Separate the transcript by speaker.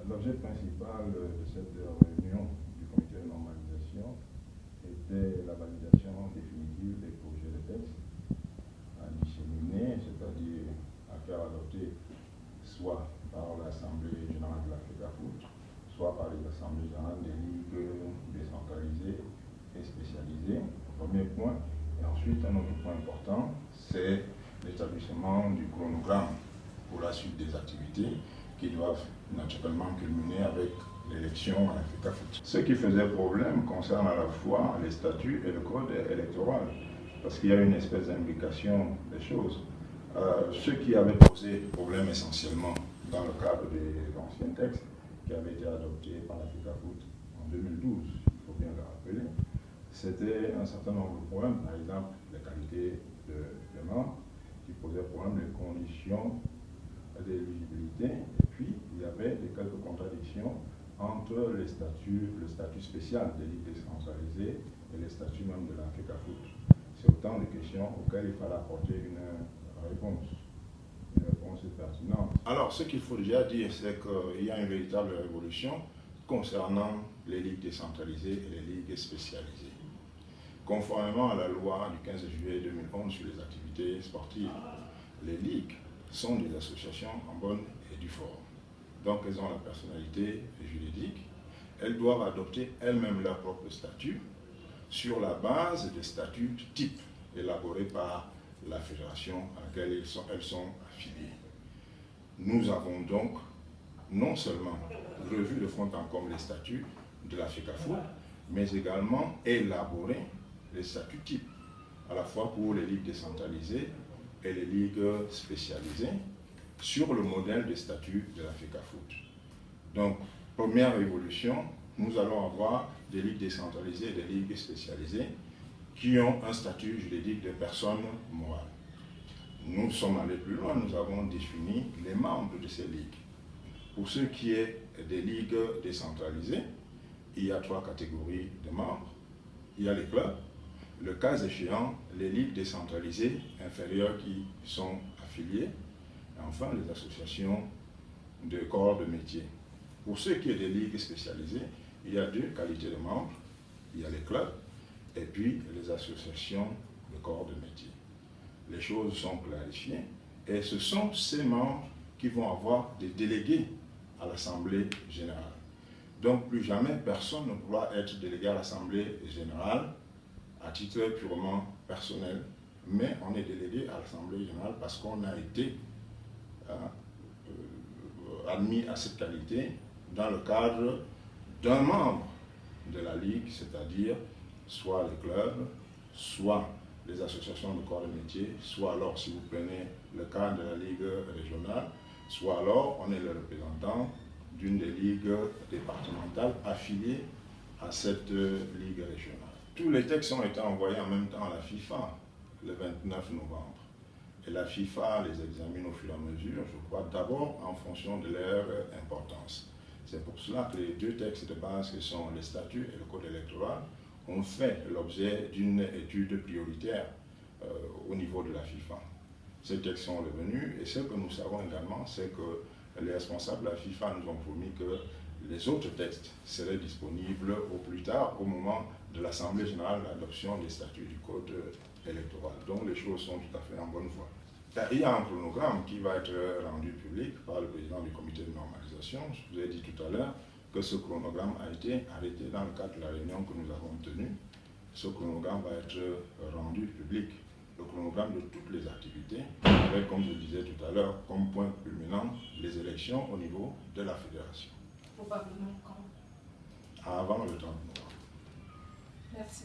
Speaker 1: L'objet principal de cette réunion du comité de normalisation était la validation définitive des projets de texte à disséminer, c'est-à-dire à faire adopter soit par l'Assemblée générale de la FECAFOOT, soit par les assemblées générales des ligues décentralisées et spécialisées, premier point. Et ensuite, un autre point important, c'est l'établissement du chronogramme pour la suite des activités qui doivent naturellement culminer avec l'élection à la FECAFOOT. Ce qui faisait problème concerne à la fois les statuts et le code électoral, parce qu'il y a une espèce d'imbrication des choses. Ce qui avait posé problème essentiellement dans le cadre des anciens textes qui avaient été adoptés par la FECAFOOT en 2012, il faut bien le rappeler, c'était un certain nombre de problèmes, par exemple les qualités de membres, qui posaient problème, les conditions d'éligibilité, et puis il y avait quelques contradictions entre le statut spécial des ligues décentralisées et les statuts même de la FECAFOOT. C'est autant de questions auxquelles il fallait apporter une réponse pertinente. Alors, ce qu'il faut déjà dire, c'est qu'il y a une véritable révolution concernant les ligues décentralisées et les ligues spécialisées. Conformément à la loi du 15 juillet 2011 sur les activités sportives, les ligues sont des associations en bonne et due forme. Donc, elles ont la personnalité juridique. Elles doivent adopter elles-mêmes leur propre statut sur la base des statuts types élaborés par la fédération à laquelle elles sont affiliées. Nous avons donc non seulement revu de fond en comble les statuts de la FECAFOOT, mais également élaboré les statuts types, à la fois pour les ligues décentralisées et les ligues spécialisées, sur le modèle des statuts de la FECAFOOT. Donc, première évolution, nous allons avoir des ligues décentralisées et des ligues spécialisées qui ont un statut juridique de personne morale. Nous sommes allés plus loin, nous avons défini les membres de ces ligues. Pour ce qui est des ligues décentralisées, il y a 3 catégories de membres. Il y a les clubs, le cas échéant, les ligues décentralisées inférieures qui sont affiliées, et enfin les associations de corps de métier. Pour ce qui est des ligues spécialisées, il y a 2 qualités de membres. Il y a les clubs et puis les associations de corps de métier. Les choses sont clarifiées et ce sont ces membres qui vont avoir des délégués à l'Assemblée générale. Donc plus jamais personne ne pourra être délégué à l'Assemblée générale à titre purement personnel, mais on est délégué à l'Assemblée générale parce qu'on a été admis à cette qualité dans le cadre d'un membre de la Ligue, c'est-à-dire soit les clubs, soit les associations de corps de métier, soit alors, si vous prenez le cas de la Ligue régionale, soit alors on est le représentant d'une des ligues départementales affiliées à cette Ligue régionale. Tous les textes ont été envoyés en même temps à la FIFA le 29 novembre. Et la FIFA les examine au fur et à mesure, je crois, d'abord en fonction de leur importance. C'est pour cela que les 2 textes de base, qui sont les statuts et le code électoral, ont fait l'objet d'une étude prioritaire au niveau de la FIFA. Ces textes sont revenus et ce que nous savons également, c'est que les responsables de la FIFA nous ont promis que les autres textes seraient disponibles au plus tard, au moment de l'Assemblée générale, de l'adoption des statuts du code électoral. Donc les choses sont tout à fait en bonne voie. Il y a un chronogramme qui va être rendu public par le président du comité de normalisation. Je vous ai dit tout à l'heure que ce chronogramme a été arrêté dans le cadre de la réunion que nous avons tenue. Ce chronogramme va être rendu public, le chronogramme de toutes les activités, avec, comme je le disais tout à l'heure, comme point culminant les élections au niveau de la fédération.
Speaker 2: Probablement quand?
Speaker 1: Avant le 30 novembre.
Speaker 2: Merci.